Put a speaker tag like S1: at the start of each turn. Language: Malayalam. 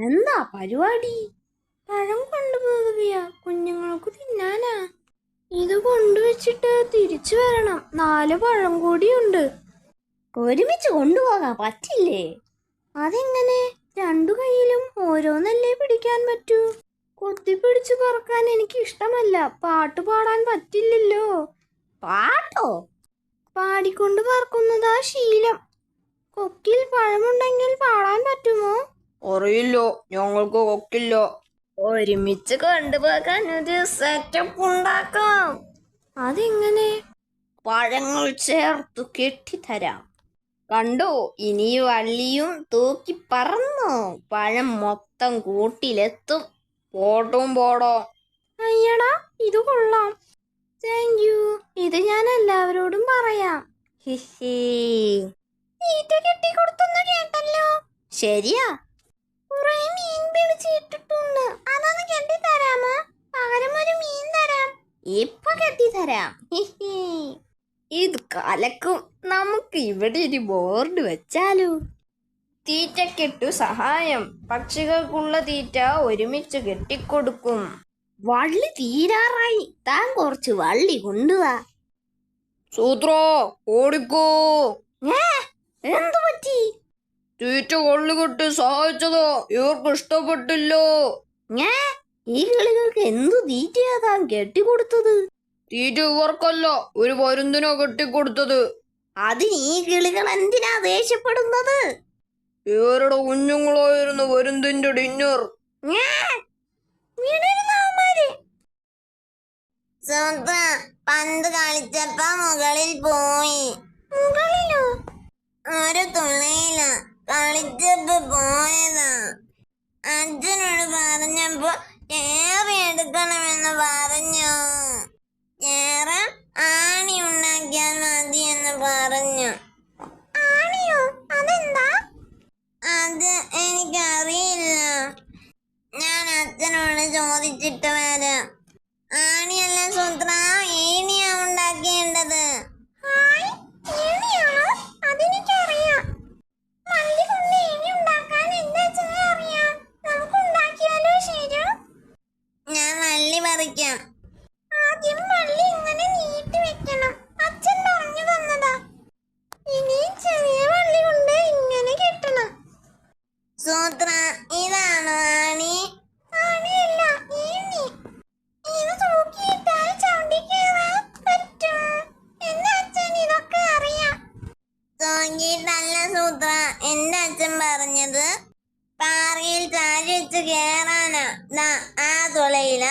S1: എന്താ പരിപാടി? പഴം കൊണ്ടുപോവുകയാ, കുഞ്ഞുങ്ങൾക്ക് തിന്നാനാ. ഇത് കൊണ്ടുവച്ചിട്ട് തിരിച്ചു വരണം. 4 പഴം കൂടിയുണ്ട്. ഒരുമിച്ച് കൊണ്ടുപോകാൻ പറ്റില്ലേ? അതെങ്ങനെ? 2 കൈയിലും ഓരോന്നല്ലേ പിടിക്കാൻ പറ്റൂ. കൊത്തിപ്പിടിച്ചു പറക്കാൻ എനിക്ക് ഇഷ്ടമല്ല. പാട്ട് പാടാൻ പറ്റില്ലല്ലോ. പാട്ടോ? പാടിക്കൊണ്ട് പറക്കുന്നതാ ശീലം. കൊക്കിൽ പഴമുണ്ടെങ്കിൽ പാടാൻ പറ്റുമോ?
S2: അറിയില്ലോ, ഞങ്ങൾക്ക് കൊക്കില്ല.
S1: ഒരുമിച്ച് കൊണ്ടുപോകാൻ ഒരു സെറ്റപ്പ് ഉണ്ടാക്കാം. അതെങ്ങനെ?
S2: പഴങ്ങൾ ചേർത്ത് കെട്ടിത്തരാം. കണ്ടോ, ഇനി വള്ളിയും തൂക്കി പറന്നോ. പഴം മൊത്തം കൂട്ടിലെത്തും. പോട്ടും പോടോ.
S1: അയ്യടാ, ഇത് കൊള്ളാം. Thank you. ഇത് ഞാൻ എല്ലാവരോടും പറയാം. തീറ്റ കെട്ടിക്കൊടുത്തെന്ന് കേട്ടല്ലോ.
S2: ശരിയാ.
S1: കുറെ മീൻ പിടിച്ചിട്ടിട്ടുണ്ട്. അതൊന്ന് കെട്ടിത്തരാമോ? പകരം ഒരു മീൻ തരാം.
S2: ഇപ്പൊ കെട്ടിത്തരാം. ഇത് കലക്കും. നമുക്ക് ഇവിടെ ഒരു ബോർഡ് വെച്ചാലോ? തീറ്റക്കെട്ടു സഹായം. പക്ഷികൾക്കുള്ള തീറ്റ ഒരുമിച്ച് കെട്ടിക്കൊടുക്കും.
S1: വള്ളി തീരാറായി. താൻ കുറച്ച് വള്ളി കൊണ്ടുവാ.
S2: സൂത്രോ, ഓടിക്കോ.
S1: എന്തു പറ്റി?
S2: തീറ്റ കൊള്ളുകെട്ടി സഹായിച്ചതോ ഇവർക്ക് ഇഷ്ടപ്പെട്ടില്ലോ.
S1: ഈ കിളികൾക്ക് എന്തു തീറ്റയാ താൻ കെട്ടിക്കൊടുത്തത്?
S2: തീറ്റ ഇവർക്കല്ല, ഒരു പരുന്തിനോ കെട്ടിക്കൊടുത്തത്.
S1: അതിന് ഈ കിളികൾ എന്തിനാ ദേഷ്യപ്പെടുന്നത്?
S2: ഇവരുടെ കുഞ്ഞുങ്ങളായിരുന്നു പരുന്തിന്റെ ഡിന്നർ.
S1: പന്ത് കളിച്ചപ്പോ മുകളിൽ പോയി. മുകളിലോ? ഒരു തുള്ളിയില കളിച്ചപ്പോ പോയതാ. അച്ഛനോട് പറഞ്ഞപ്പോ ചേറ് എടുക്കണമെന്ന് പറഞ്ഞു. ചേറ് ആണി ഉണ്ടാക്കിയാൽ മതിയെന്ന് പറഞ്ഞു. ആണിയോ? അതെന്താ? അത് എനിക്കറിയില്ല. ഞാൻ അച്ഛനോട് ചോദിച്ചിട്ട് വരാം. ആണിയല്ല സൂത്ര, ഏണിയാ ഉണ്ടാക്കേണ്ടത്. ഞാൻ വള്ളി പറിക്കാം. ആദ്യം വള്ളി ഇങ്ങനെ നീട്ടി വെക്കണം. അച്ഛൻ പറഞ്ഞു തന്നതാ. ഇനി ചെറിയ വള്ളി കൊണ്ട് ഇങ്ങനെ കെട്ടണം. സൂത്ര, ഇതാണോ ആണി? ആണിയല്ല, ഏണി. ഇത് തൂക്കിയിട്ടാൽ ചവിട്ടി കയറാൻ പറ്റും. എന്റെ അച്ഛൻ ഇതൊക്കെ അറിയാം. തൂക്കിയിട്ടല്ല സൂത്ര, എന്റെ അച്ഛൻ പറഞ്ഞത് പാറയിൽ ചാരി വെച്ച് കേറാനാ. ആ തുളയില